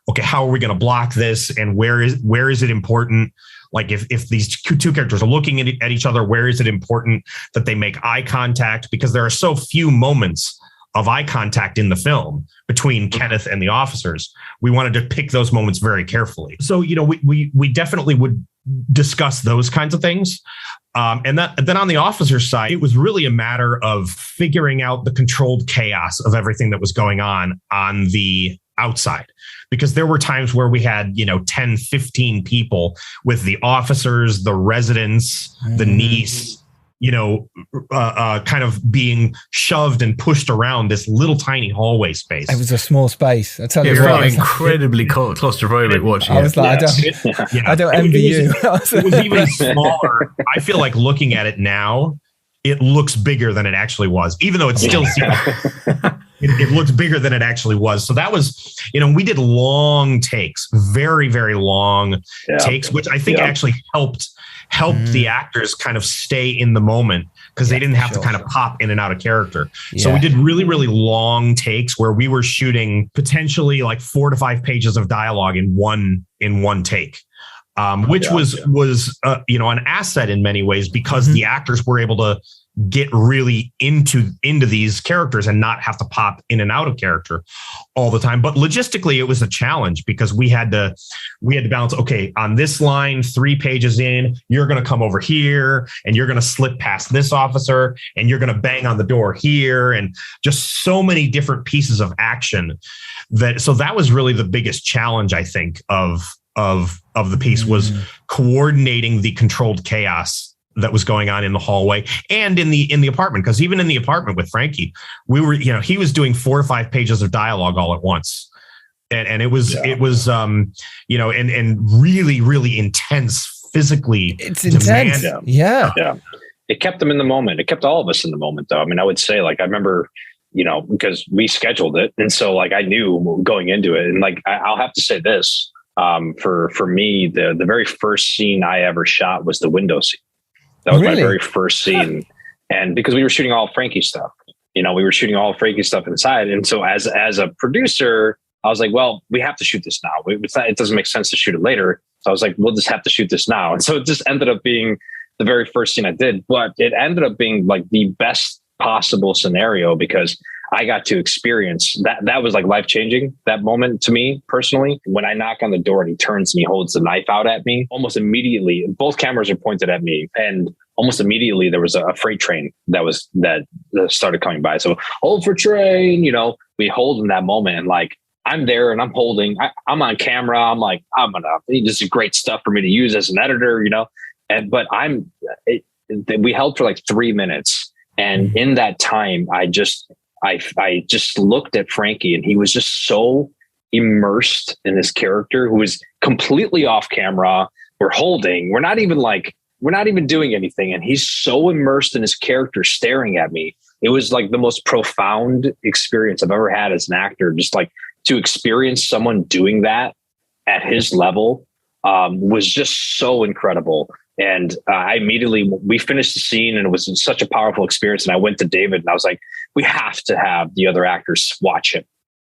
okay, how are we going to block this? And where is it important? Like if these two characters are looking at each other, where is it important that they make eye contact? Because there are so few moments of eye contact in the film between Kenneth and the officers. We wanted to pick those moments very carefully. So, we definitely would discuss those kinds of things. And then on the officer's side, it was really a matter of figuring out the controlled chaos of everything that was going on the outside. Because there were times where we had, 10, 15 people with the officers, the residents, the niece, kind of being shoved and pushed around this little tiny hallway space. It was a small space. I tell you It what, felt incredibly claustrophobic watching I was it. like, I don't envy you. It was even smaller. I feel like looking at it now, it looks bigger than it actually was, even though it still seems it looks bigger than it actually was. So that was, we did long takes, very, very long takes, which I think actually helped the actors kind of stay in the moment because they didn't have to kind of pop in and out of character. Yeah. So we did really, really long takes where we were shooting potentially like 4 to 5 pages of dialogue in one take. Which was an asset in many ways because the actors were able to get really into these characters and not have to pop in and out of character all the time. But logistically, it was a challenge because we had to balance. Okay, on this line, 3 pages in, you're going to come over here and you're going to slip past this officer and you're going to bang on the door here, and just so many different pieces of action. So that was really the biggest challenge, I think, of the piece was coordinating the controlled chaos that was going on in the hallway and in the apartment. Because even in the apartment with Frankie, we were, he was doing 4 or 5 pages of dialogue all at once. And it was and really, really intense physically. It's intense. Yeah. It kept them in the moment. It kept all of us in the moment, though. I mean, I would say, like, I remember, because we scheduled it. And so, like, I knew going into it. And, like, I'll have to say this. For me, the very first scene I ever shot was the window scene. That was my very first scene. And because we were shooting all Frankie stuff, we were shooting all Frankie stuff inside. And so as a producer, I was like, well, we have to shoot this now. It doesn't make sense to shoot it later. So I was like, we'll just have to shoot this now. And so it just ended up being the very first scene I did, but it ended up being like the best possible scenario because I got to experience that. That was like life-changing, that moment to me personally. When I knock on the door and he turns and he holds the knife out at me, almost immediately, both cameras are pointed at me. And almost immediately there was a freight train that started coming by. So hold for train, we hold in that moment. And like, I'm there and I'm holding, I'm on camera. I'm like, this is great stuff for me to use as an editor, but we held for like 3 minutes. And in that time, I just looked at Frankie and he was just so immersed in his character, who was completely off camera. We're not even doing anything. And he's so immersed in his character staring at me. It was like the most profound experience I've ever had as an actor. Just like to experience someone doing that at his level was just so incredible. And we finished the scene and it was such a powerful experience. And I went to David and I was like, we have to have the other actors watch him.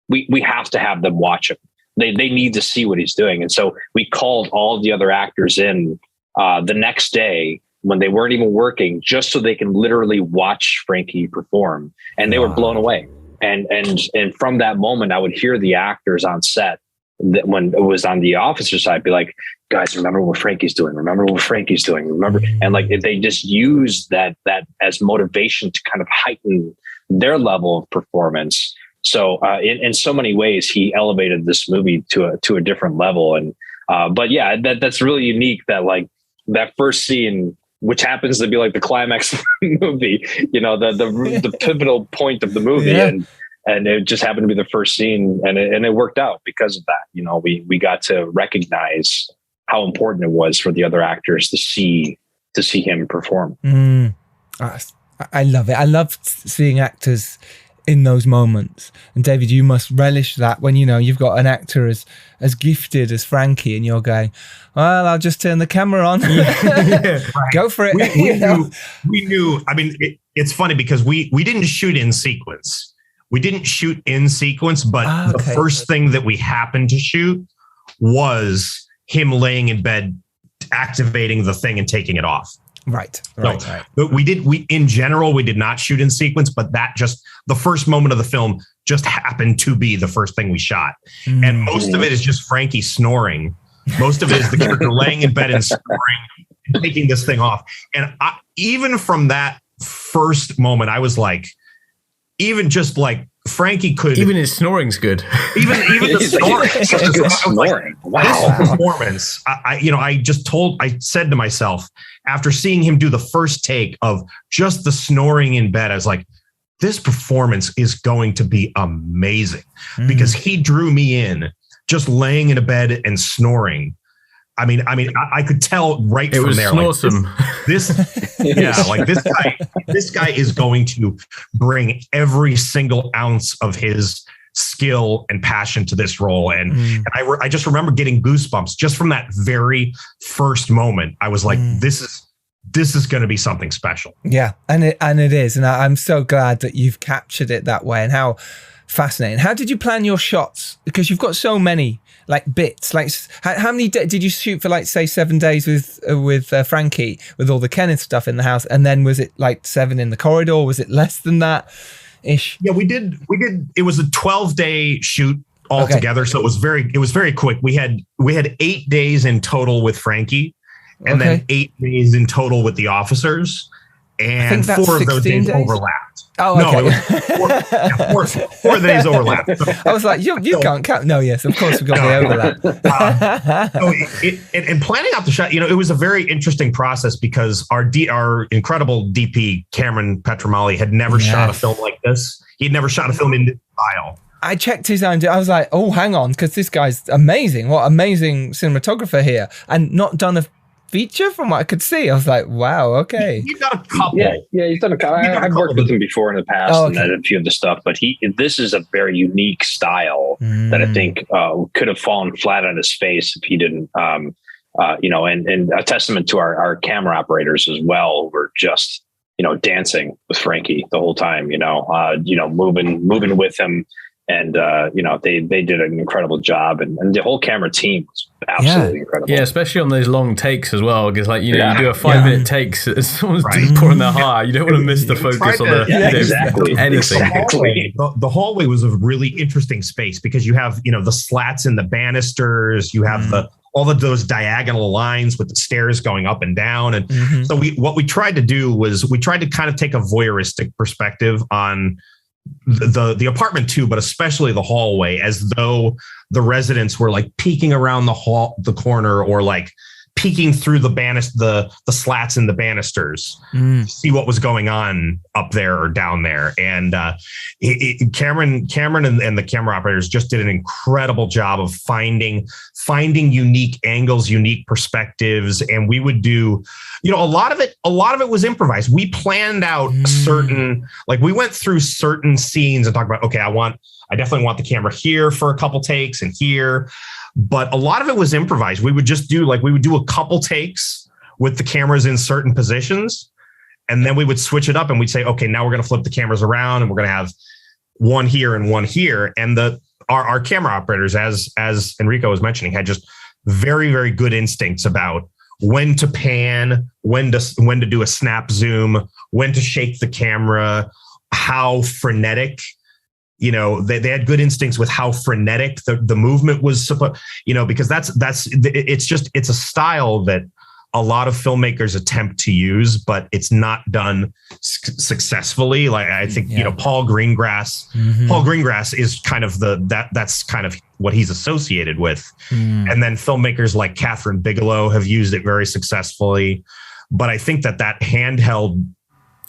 We have to have them watch him. They need to see what he's doing. And so we called all the other actors in the next day when they weren't even working, just so they can literally watch Frankie perform. And they were blown away. And from that moment, I would hear the actors on set that when it was on the officer side, be like, guys, remember what Frankie's doing. Remember what Frankie's doing. Remember. And like, they just use that as motivation to kind of heighten their level of performance. So in so many ways, he elevated this movie to a different level. And but yeah, that's really unique that like that first scene, which happens to be like the climax of the movie, the pivotal point of the movie. Yeah. And it just happened to be the first scene, and it worked out because of that. We got to recognize how important it was for the other actors to see him perform. I love it. I love seeing actors in those moments. And David, you must relish that when you've got an actor as gifted as Frankie, and you're going, well, I'll just turn the camera on. Go for it. We knew. I mean, it's funny because we didn't shoot in sequence. We didn't shoot in sequence, but the first thing that we happened to shoot was him laying in bed, activating the thing and taking it off. Right. But we in general, we did not shoot in sequence, but the first moment of the film just happened to be the first thing we shot. And most of it is just Frankie snoring. Most of it is the character laying in bed and snoring and taking this thing off. And even from that first moment, I was like, even just like Frankie could even his snoring's good. Even the snoring. Such a good snoring. Wow. This performance. I said to myself after seeing him do the first take of just the snoring in bed, I was like, this performance is going to be amazing because he drew me in just laying in a bed and snoring. I mean, I could tell right it from was there. Snoresome. Like this guy is going to bring every single ounce of his skill and passion to this role. And I just remember getting goosebumps just from that very first moment. I was like, this is going to be something special. Yeah, and it is, and I'm so glad that you've captured it that way. And how fascinating! How did you plan your shots? Because you've got so many like bits. Like, how many did you shoot for? Like, say 7 days with Frankie, with all the Kenneth stuff in the house, and then was it like 7 in the corridor? Was it less than that? Ish. Yeah, we did. It was a 12-day shoot altogether, so it was very quick. We had 8 days in total with Frankie. And then 8 days in total with the officers, and 4 of those days overlapped. Oh, okay. No, it was 4 days overlapped. So, I was like, you can't count. No, yes, of course we've got the overlap. And planning out the shot, it was a very interesting process because our incredible DP Cameron Petramali had never shot a film like this. He'd never shot a film in this style. I checked his own. I was like, oh, hang on, because this guy's amazing. What amazing cinematographer here, and not done a feature from what I could see. I was like, wow, okay. He's got a couple. Yeah, he's done a couple. I've worked with him before in the past and edited a few of the stuff, but this is a very unique style that I think could have fallen flat on his face if he didn't, and a testament to our camera operators as well. Were just, dancing with Frankie the whole time, moving with him. And, they did an incredible job, and the whole camera team was absolutely incredible. Yeah, especially on those long takes as well. Because, you do a 5-minute take, someone's pouring their heart. You don't want to miss the focus on anything. Exactly. The hallway was a really interesting space because you have, the slats in the banisters, you have all of those diagonal lines with the stairs going up and down. And so what we tried to do was we tried to kind of take a voyeuristic perspective on the apartment too, but especially the hallway, as though the residents were like peeking around the corner, or like peeking through the slats in the banisters to see what was going on up there or down there. And Cameron and the camera operators just did an incredible job of finding unique angles, unique perspectives. And we would do, a lot of it was improvised. We planned out we went through certain scenes and talked about, okay, I definitely want the camera here for a couple takes and here. But a lot of it was improvised. We would just do a couple takes with the cameras in certain positions, and then we would switch it up and we'd say, okay, now we're going to flip the cameras around and we're going to have one here and one here. And our camera operators, as Enrico was mentioning, had just very, very good instincts about when to pan, when to do a snap zoom, when to shake the camera, how frenetic. They had good instincts with how frenetic the movement was supposed, because it's a style that a lot of filmmakers attempt to use, but it's not done successfully. Like I think, Paul Greengrass is kind of that's kind of what he's associated with. And then filmmakers like Catherine Bigelow have used it very successfully. But I think that handheld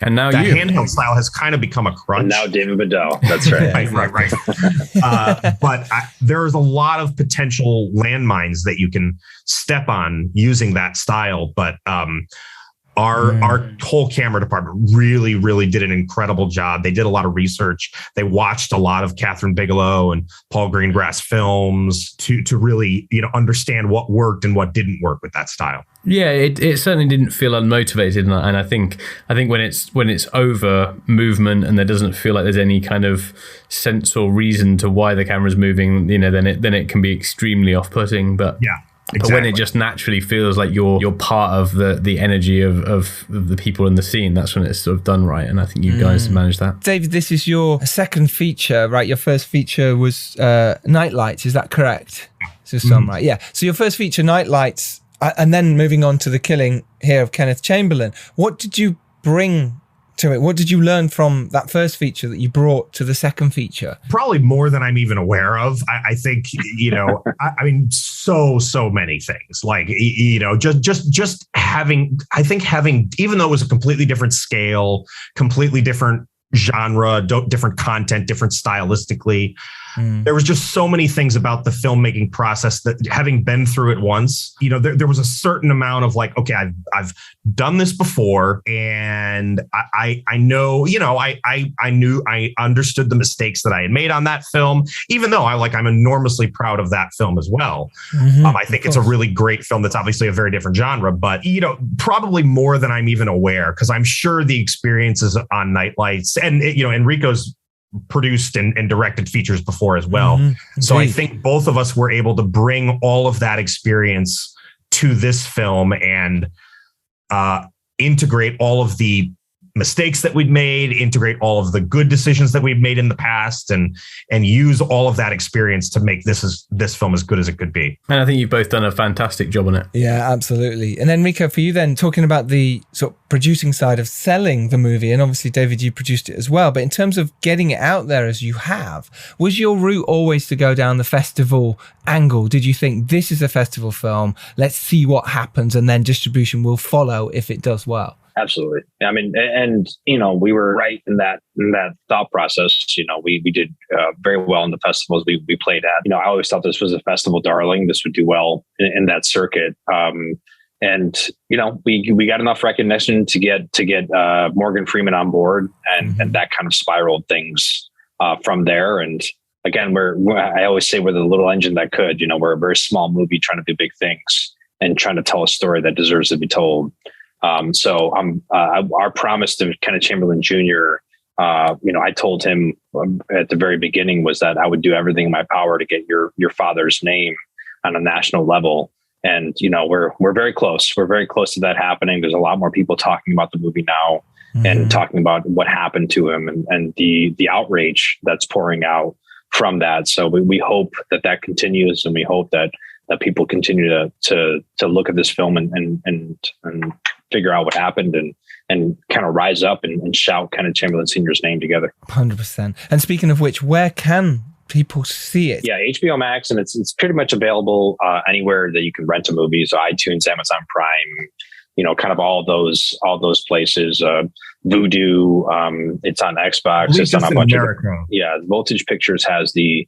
And now that handheld style has kind of become a crutch. And now David Midell. That's right. right. But there's a lot of potential landmines that you can step on using that style. But our whole camera department really, really did an incredible job. They did a lot of research. They watched a lot of Catherine Bigelow and Paul Greengrass films to really, understand what worked and what didn't work with that style. Yeah, it certainly didn't feel unmotivated, and I think when it's over movement and there doesn't feel like there's any kind of sense or reason to why the camera's moving, then it can be extremely off-putting. But yeah. Exactly. But when it just naturally feels like you're part of the energy of the people in the scene, that's when it's sort of done right. And I think you guys managed that. David, this is your second feature, right? Your first feature was Night Lights, is that correct? Right? Yeah. So your first feature, Night Lights, and then moving on to the killing here of Kenneth Chamberlain. What did you bring to it. What did you learn from that first feature that you brought to the second feature? Probably more than I'm even aware of. I think, I mean, so many things, like, just having, even though it was a completely different scale, completely different genre, different content, different stylistically, there was just so many things about the filmmaking process that, having been through it once, there was a certain amount of like, okay, I've done this before, and I know, I understood the mistakes that I had made on that film, even though I'm enormously proud of that film as well. I think it's a really great film that's obviously a very different genre, but probably more than I'm even aware, because I'm sure the experiences on Nightlights, and Enrico's produced and directed features before as well. So I think both of us were able to bring all of that experience to this film and integrate all of the mistakes that we'd made, integrate all of the good decisions that we've made in the past, and use all of that experience to make this film as good as it could be. And I think you've both done a fantastic job on it. Yeah, absolutely. And then Enrico, for you then, talking about the sort of producing side of selling the movie, and obviously David, you produced it as well, but in terms of getting it out there as you have, was your route always to go down the festival angle? Did you think this is a festival film, let's see what happens, and then distribution will follow if it does well? Absolutely. I mean, and we were right in that thought process. We did very well in the festivals we played at. I always thought this was a festival darling. This would do well in that circuit. And we got enough recognition to get Morgan Freeman on board, and that kind of spiraled things from there. And again, I always say we're the little engine that could. We're a very small movie trying to do big things and trying to tell a story that deserves to be told. So our promise to Kenneth Chamberlain Jr., I told him at the very beginning was that I would do everything in my power to get your father's name on a national level. And, we're very close. We're very close to that happening. There's a lot more people talking about the movie now and talking about what happened to him and the outrage that's pouring out from that. So we hope that continues, and we hope that people continue to look at this film and figure out what happened and kind of rise up and shout Kenneth Chamberlain Sr.'s name together. 100%. And speaking of which, where can people see it? Yeah, HBO Max, and it's pretty much available anywhere that you can rent a movie. So iTunes, Amazon Prime, kind of all those places. Vudu, it's on Xbox. It's on a bunch of. Yeah, Voltage Pictures has the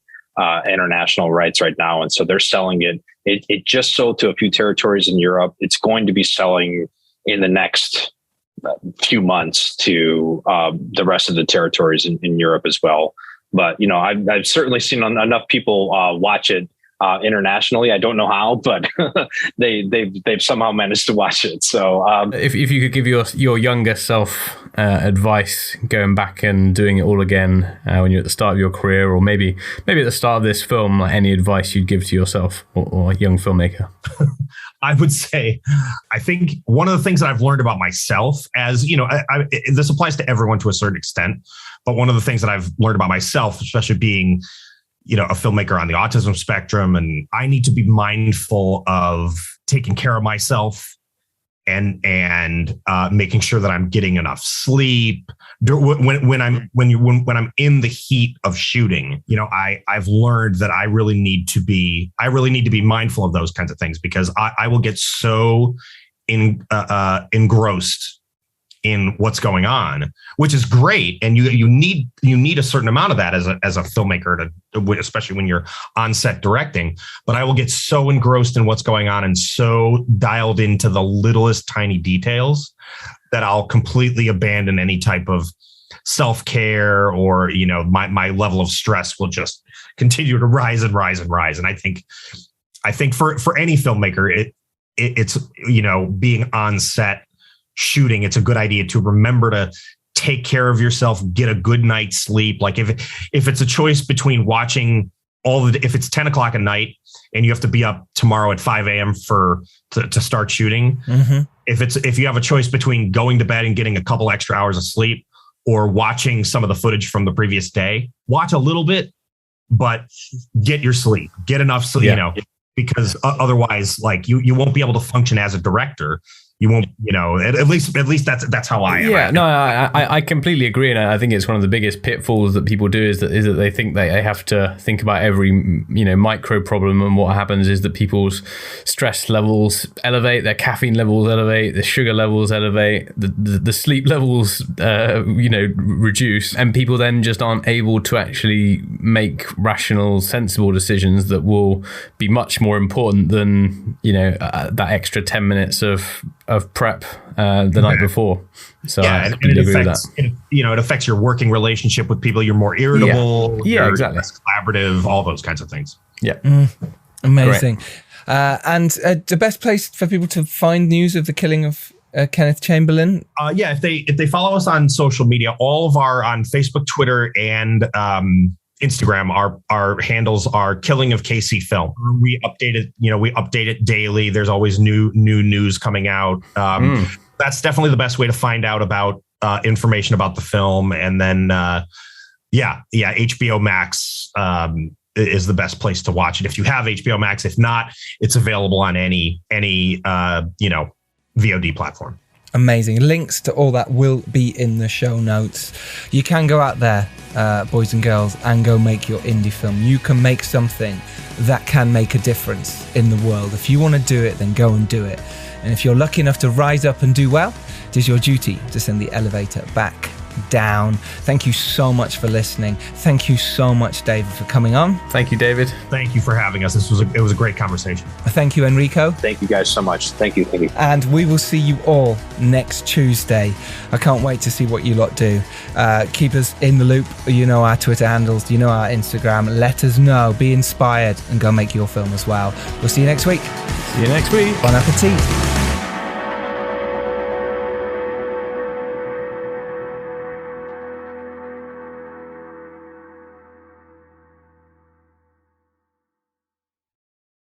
international rights right now, and so they're selling it. It just sold to a few territories in Europe. It's going to be selling in the next few months to the rest of the territories in Europe as well. But I've certainly seen enough people watch it internationally. I don't know how, but they've somehow managed to watch it. So if you could give your younger self advice, going back and doing it all again when you're at the start of your career, or maybe at the start of this film, like any advice you'd give to yourself or a young filmmaker? I would say, I think one of the things that I've learned about myself, as this applies to everyone to a certain extent, but one of the things that I've learned about myself, especially being a filmmaker on the autism spectrum, and I need to be mindful of taking care of myself and making sure that I'm getting enough sleep when I'm in the heat of shooting. I've learned that I really need to be mindful of those kinds of things, because I will get so engrossed in what's going on, which is great. And you need a certain amount of that as a filmmaker, especially when you're on set directing. But I will get so engrossed in what's going on and so dialed into the littlest tiny details that I'll completely abandon any type of self-care, or, my level of stress will just continue to rise and rise and rise. And I think for any filmmaker, it's being on set shooting, it's a good idea to remember to take care of yourself, get a good night's sleep. Like if it's a choice between watching if it's 10 o'clock at night and you have to be up tomorrow at 5 a.m. to start shooting. If you have a choice between going to bed and getting a couple extra hours of sleep, or watching some of the footage from the previous day, watch a little bit, but get your sleep, get enough sleep, because otherwise, like you won't be able to function as a director. you won't, at least that's how I am. Yeah, no, I completely agree, and I think it's one of the biggest pitfalls that people do is that they think they have to think about every micro problem, and what happens is that people's stress levels elevate, their caffeine levels elevate, the sugar levels elevate, the sleep levels reduce, and people then just aren't able to actually make rational, sensible decisions that will be much more important than that extra 10 minutes of prep the night before. So yeah, I completely agree with that. It affects your working relationship with people. You're more irritable. Yeah, exactly. Less collaborative, all those kinds of things. Yeah. Amazing. And the best place for people to find news of the killing of Kenneth Chamberlain? If they follow us on social media, all of our on Facebook, Twitter, and Instagram, our handles are Killing of KC Film. We update it daily. There's always new news coming out. That's definitely the best way to find out about information about the film. And then HBO Max is the best place to watch it if you have HBO Max. If not, it's available on any VOD platform. Amazing. Links to all that will be in the show notes. You can go out there, boys and girls, and go make your indie film. You can make something that can make a difference in the world. If you want to do it, then go and do it. And if you're lucky enough to rise up and do well, it is your duty to send the elevator back down. Thank you so much for listening. Thank you so much, David, for coming on. Thank you, David. Thank you for having us. It was a great conversation. Thank you, Enrico. Thank you guys so much. Thank you. And we will see you all next Tuesday. I can't wait to see what you lot do. Keep us in the loop. You know our Twitter handles. You know our Instagram. Let us know. Be inspired and go make your film as well. We'll see you next week. See you next week. Bon appetit.